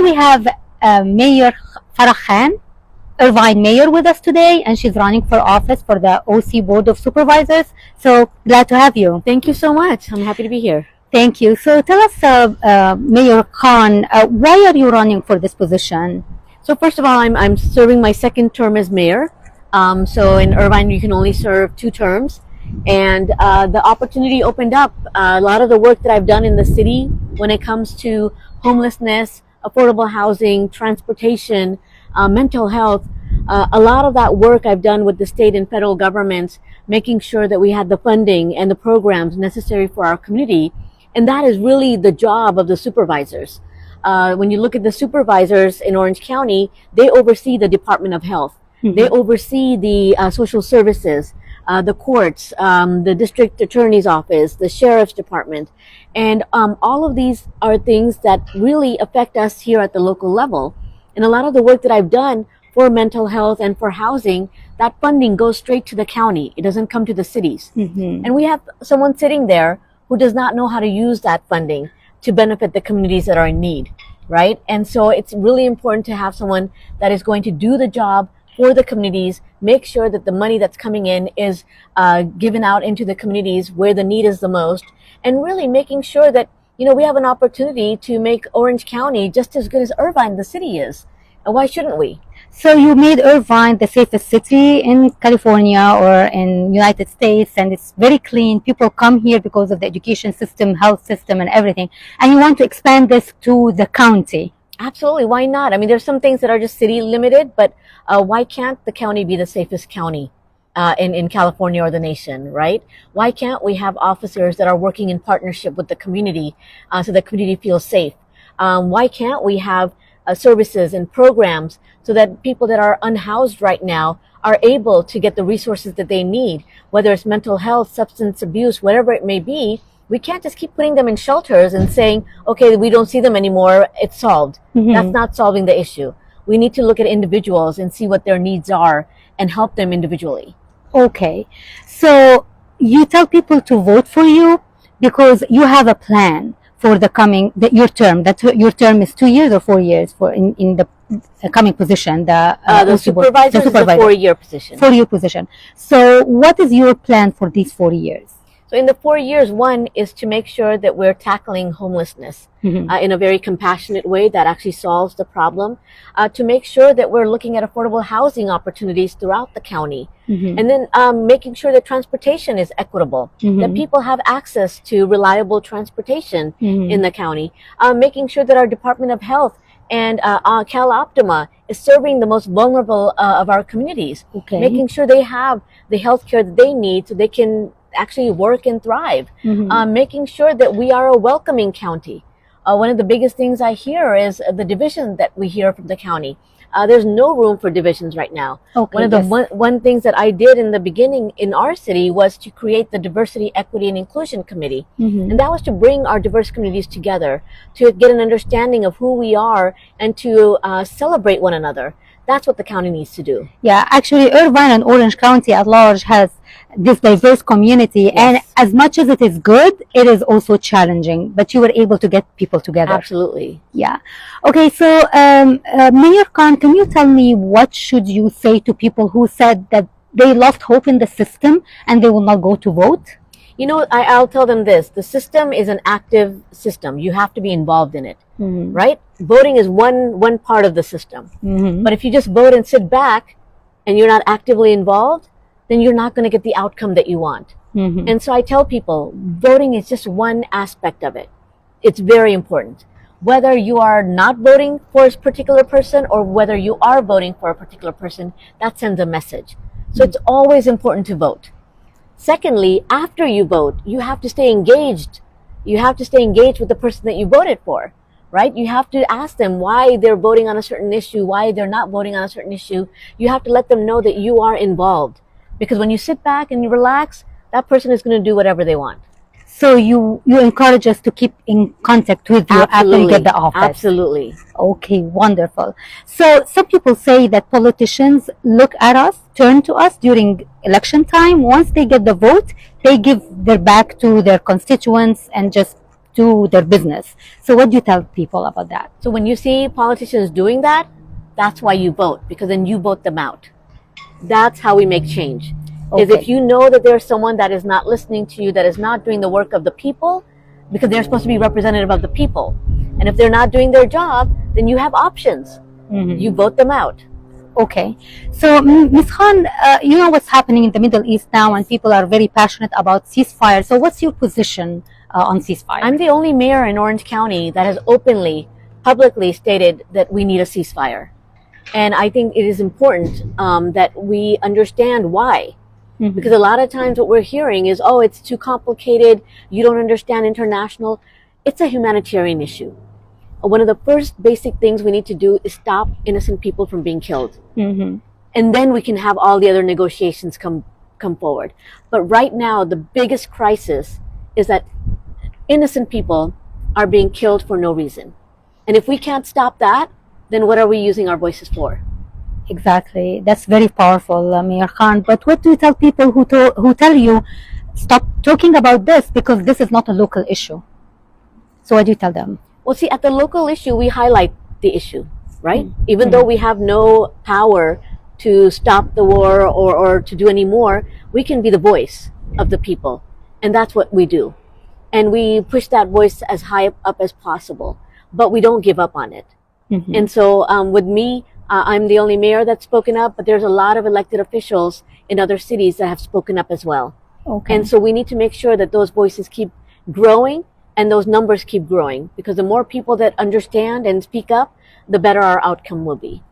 we have Mayor Farah Khan, Irvine Mayor, with us today, and she's running for office for the OC Board of Supervisors. So glad to have you. Thank you so much. I'm happy to be here. Thank you. So tell us, Mayor Khan, why are you running for this position? So first of all, I'm serving my second term as mayor. So in Irvine, you can only serve 2 terms. And the opportunity opened up. A lot of the work that I've done in the city when it comes to homelessness, affordable housing, transportation, mental health, a lot of that work I've done with the state and federal governments, making sure that we had the funding and the programs necessary for our community. And that is really the job of the supervisors. When you look at the supervisors in Orange County, they oversee the Department of Health. Mm-hmm. They oversee the social services, the courts, the district attorney's office, the sheriff's department. And all of these are things that really affect us here at the local level. And a lot of the work that I've done for mental health and for housing, that funding goes straight to the county. It doesn't come to the cities. Mm-hmm. And we have someone sitting there who does not know how to use that funding to benefit the communities that are in need, right? And so it's really important to have someone that is going to do the job for the communities, make sure that the money that's coming in is given out into the communities where the need is the most, and really making sure that, you know, we have an opportunity to make Orange County just as good as Irvine, the city, is. And why shouldn't we? So you made Irvine the safest city in California or in United States, and it's very clean. People come here because of the education system, health system, and everything. And you want to expand this to the county. Absolutely. Why not? I mean, there's some things that are just city limited, but why can't the county be the safest county in California or the nation, right? Why can't we have officers that are working in partnership with the community so the community feels safe? Why can't we have services and programs so that people that are unhoused right now are able to get the resources that they need, whether it's mental health, substance abuse, whatever it may be? We can't just keep putting them in shelters and saying, okay, we don't see them anymore, it's solved. Mm-hmm. That's not solving the issue. We need to look at individuals and see what their needs are and help them individually. Okay. So you tell people to vote for you because you have a plan for your term. Your term is 2 years or 4 years for in the coming position. The supervisor is a 4-year position. 4-year position. So what is your plan for these 4 years? So in the 4 years, one is to make sure that we're tackling homelessness in a very compassionate way that actually solves the problem, to make sure that we're looking at affordable housing opportunities throughout the county, and then making sure that transportation is equitable, that people have access to reliable transportation in the county, making sure that our Department of Health and Cal Optima is serving the most vulnerable of our communities, making sure they have the health care that they need so they can actually work and thrive, making sure that we are a welcoming county. One of the biggest things I hear is the division that we hear from the county. There's no room for divisions right now. One of the one things that I did in the beginning in our city was to create the Diversity, Equity, and Inclusion Committee. And that was to bring our diverse communities together, to get an understanding of who we are and to celebrate one another. That's what the county needs to do. Yeah, actually, Irvine and Orange County at large has this diverse community. Yes. And as much as it is good, it is also challenging. But you were able to get people together. Absolutely. Yeah. Okay, so Mayor Khan, can you tell me what should you say to people who said that they lost hope in the system and they will not go to vote? You know, I'll tell them this. The system is an active system. You have to be involved in it, right? Voting is one part of the system. But if you just vote and sit back and you're not actively involved, then you're not going to get the outcome that you want. And so I tell people, voting is just one aspect of it. It's very important. Whether you are not voting for a particular person or whether you are voting for a particular person, that sends a message. So it's always important to vote. Secondly, after you vote, you have to stay engaged. You have to stay engaged with the person that you voted for, right? You have to ask them why they're voting on a certain issue, why they're not voting on a certain issue. You have to let them know that you are involved. Because when you sit back and you relax, that person is going to do whatever they want. So you encourage us to keep in contact with you after you get the office. Absolutely. Okay, wonderful. So some people say that politicians look at us, turn to us during election time. Once they get the vote, they give their back to their constituents and just do their business. So what do you tell people about that? So when you see politicians doing that, that's why you vote, because then you vote them out. That's how we make change. Is if you know that there's someone that is not listening to you, that is not doing the work of the people, because they're supposed to be representative of the people. And if they're not doing their job, then you have options. You vote them out. Okay. So, Ms. Khan, you know what's happening in the Middle East now, and people are very passionate about ceasefire. So what's your position on ceasefire? I'm the only mayor in Orange County that has openly, publicly stated that we need a ceasefire. And I think it is important that we understand why. Because a lot of times what we're hearing is, oh, it's too complicated. You don't understand international. It's a humanitarian issue. One of the first basic things we need to do is stop innocent people from being killed. And then we can have all the other negotiations come forward. But right now, the biggest crisis is that innocent people are being killed for no reason. And if we can't stop that, then what are we using our voices for? Exactly. That's very powerful, Mayor Khan. But what do you tell people who tell you, stop talking about this because this is not a local issue? So what do you tell them? Well, see, at the local issue, we highlight the issue, right? Even though we have no power to stop the war or to do any more, we can be the voice of the people. And that's what we do. And we push that voice as high up as possible. But we don't give up on it. And so with me, I'm the only mayor that's spoken up, but there's a lot of elected officials in other cities that have spoken up as well. And so we need to make sure that those voices keep growing and those numbers keep growing, because the more people that understand and speak up, the better our outcome will be.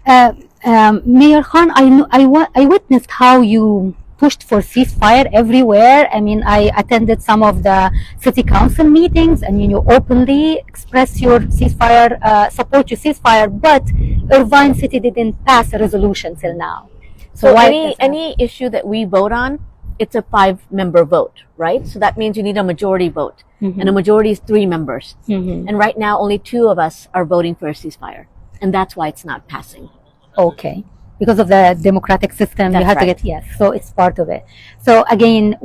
Mayor Khan, I witnessed how you pushed for ceasefire everywhere. I mean, I attended some of the city council meetings, and you openly express your ceasefire, support your ceasefire, but Irvine City didn't pass a resolution till now. So any issue that we vote on, it's a 5-member vote, right? So that means you need a majority vote. And a majority is 3 members. And right now, only 2 of us are voting for a ceasefire. And that's why it's not passing. Okay. Because of the democratic system, That's you have right. to get, yes. So it's part of it. So again,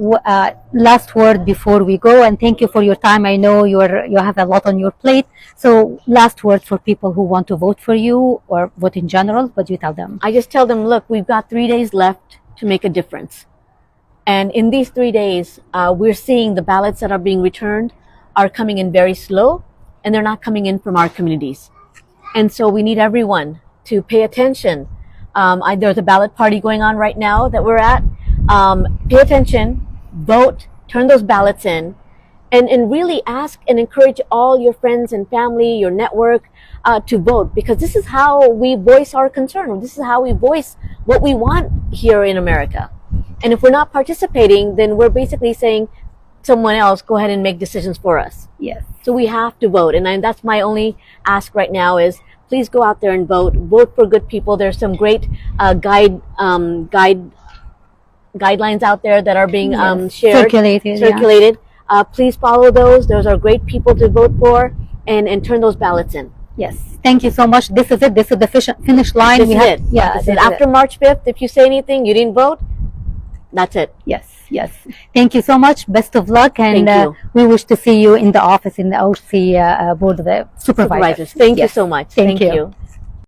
last word before we go, and thank you for your time. I know you have a lot on your plate. So last word for people who want to vote for you or vote in general, what do you tell them? I just tell them, look, we've got 3 days left to make a difference. And in these 3 days, we're seeing the ballots that are being returned are coming in very slow, and they're not coming in from our communities. And so we need everyone to pay attention. There's a ballot party going on right now that we're at. Pay attention, vote, turn those ballots in, and really ask and encourage all your friends and family, your network, to vote, because this is how we voice our concern. This is how we voice what we want here in America. And if we're not participating, then we're basically saying someone else, go ahead and make decisions for us. Yes. So we have to vote. And that's my only ask right now is, please go out there and vote. Vote for good people. There's some great guidelines out there that are being shared, circulated. Please follow those. Those are great people to vote for, and turn those ballots in. Yes. Thank you so much. This is it. This is the finish line. This is it. Yeah. This is after March 5th, if you say anything, you didn't vote, that's it. Yes. Yes. Thank you so much. Best of luck. And Thank you. we wish to see you in the office in the OC Board of the Supervisors. Thank you so much. Thank you.